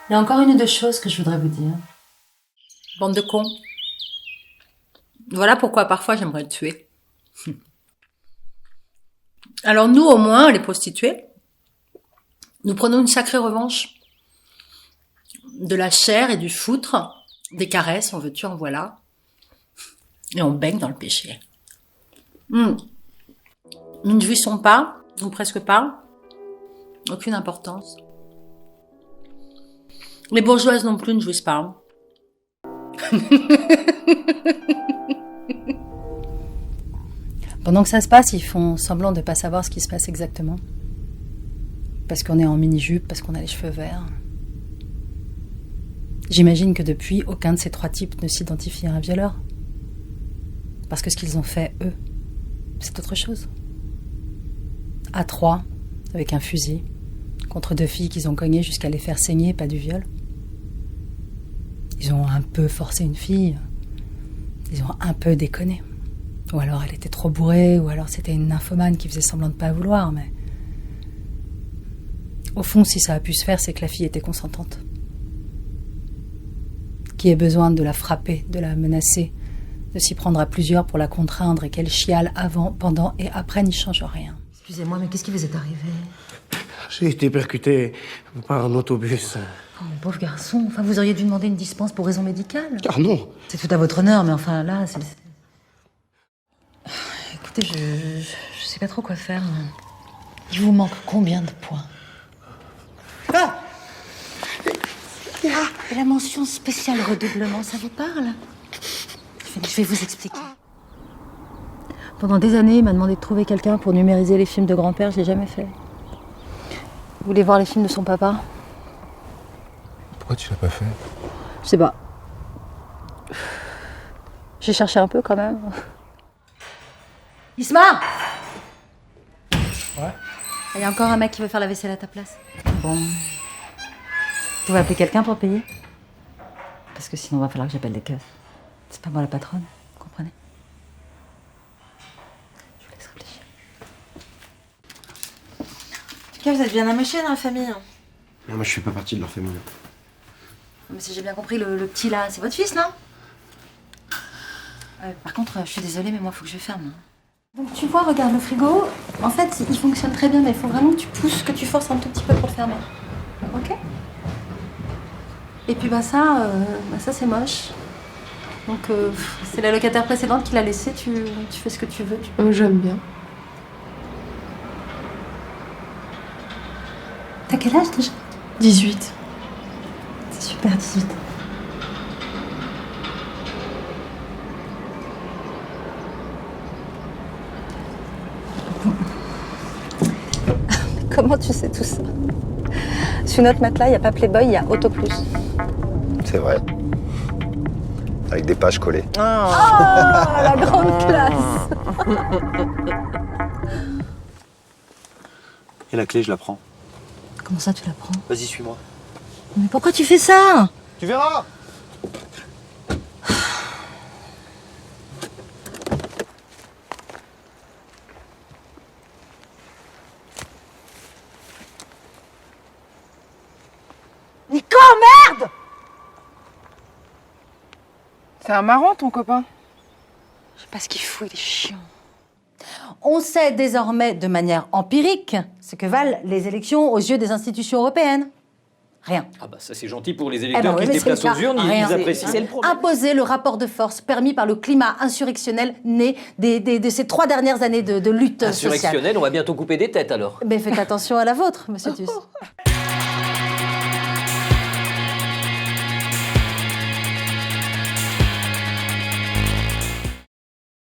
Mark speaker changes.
Speaker 1: Il y a encore une ou deux choses que je voudrais vous dire.
Speaker 2: Bande de cons. Voilà pourquoi parfois j'aimerais le tuer. Alors nous, au moins, les prostituées, nous prenons une sacrée revanche. De la chair et du foutre, des caresses, en veux-tu, en voilà. Et on baigne dans le péché. Nous ne jouissons pas, ou presque pas. Aucune importance. Les bourgeoises non plus ne jouissent pas.
Speaker 1: Pendant que ça se passe, ils font semblant de ne pas savoir ce qui se passe exactement. Parce qu'on est en mini-jupe, parce qu'on a les cheveux verts. J'imagine que depuis, aucun de ces trois types ne s'identifie à un violeur. Parce que ce qu'ils ont fait, eux, c'est autre chose. À trois, avec un fusil, contre deux filles qu'ils ont cognées jusqu'à les faire saigner, pas du viol. Ils ont un peu forcé une fille. Ils ont un peu déconné. Ou alors elle était trop bourrée, ou alors c'était une nymphomane qui faisait semblant de pas vouloir, mais... Au fond, si ça a pu se faire, c'est que la fille était consentante. Qui ait besoin de la frapper, de la menacer, de s'y prendre à plusieurs pour la contraindre et qu'elle chiale avant, pendant et après n'y change rien.
Speaker 3: Excusez-moi, mais qu'est-ce qui vous est arrivé?
Speaker 4: J'ai été percuté par un autobus.
Speaker 3: Oh, mon pauvre garçon, enfin, vous auriez dû demander une dispense pour raison médicale.
Speaker 4: Ah non.
Speaker 3: C'est tout à votre honneur, mais enfin, là, c'est... Écoutez, je sais pas trop quoi faire. Il vous manque combien de points? Et la mention spéciale redoublement, ça vous parle? Je vais vous expliquer. Pendant des années, il m'a demandé de trouver quelqu'un pour numériser les films de grand-père, je l'ai jamais fait. Vous voulez voir les films de son papa?
Speaker 5: Pourquoi tu l'as pas fait?
Speaker 3: Je sais pas. J'ai cherché un peu quand même. Isma!
Speaker 5: Ouais?
Speaker 3: Il y a encore un mec qui veut faire la vaisselle à ta place. Bon. Vous pouvez appeler quelqu'un pour payer? Parce que sinon, il va falloir que j'appelle les keufs. C'est pas moi la patronne, vous comprenez? Je vous laisse réfléchir. En tout cas, vous êtes bien amochés dans la famille.
Speaker 4: Non, moi je fais pas partie de leur famille.
Speaker 3: Mais si j'ai bien compris, le petit là, c'est votre fils, non? Par contre, je suis désolée, mais moi, il faut que je ferme. Donc tu vois, regarde le frigo. En fait, il fonctionne très bien, mais il faut vraiment que tu pousses, que tu forces un tout petit peu pour le fermer. Ok? Et puis ça c'est moche. Donc c'est la locataire précédente qui l'a laissé. Tu fais ce que tu veux.
Speaker 6: J'aime bien.
Speaker 3: T'as quel âge déjà?
Speaker 6: 18.
Speaker 3: C'est super, 18. Comment tu sais tout ça? Sous notre matelas, il n'y a pas Playboy, il y a Auto Plus.
Speaker 5: C'est vrai. Avec des pages collées.
Speaker 3: Oh, la grande classe!
Speaker 7: Et la clé, je la prends.
Speaker 3: Comment ça, tu la prends?
Speaker 7: Vas-y, suis-moi.
Speaker 3: Mais pourquoi tu fais ça?
Speaker 7: Tu verras!
Speaker 3: Nico, merde!
Speaker 6: C'est un marrant, ton copain.
Speaker 3: Je sais pas ce qu'il fout, il est chiant. On sait désormais de manière empirique ce que valent les élections aux yeux des institutions européennes. Rien.
Speaker 8: Ah bah ça c'est gentil pour les
Speaker 3: Eh
Speaker 8: électeurs
Speaker 3: ben oui,
Speaker 8: qui
Speaker 3: mais
Speaker 8: se déplacent
Speaker 3: c'est le
Speaker 8: aux
Speaker 3: cas.
Speaker 8: urnes,
Speaker 3: Rien.
Speaker 8: ils apprécient.
Speaker 3: C'est imposer le rapport de force permis par le climat insurrectionnel né de ces 3 dernières années de lutte sociale.
Speaker 8: Insurrectionnel, on va bientôt couper des têtes alors.
Speaker 3: Mais faites attention à la vôtre, monsieur Tus.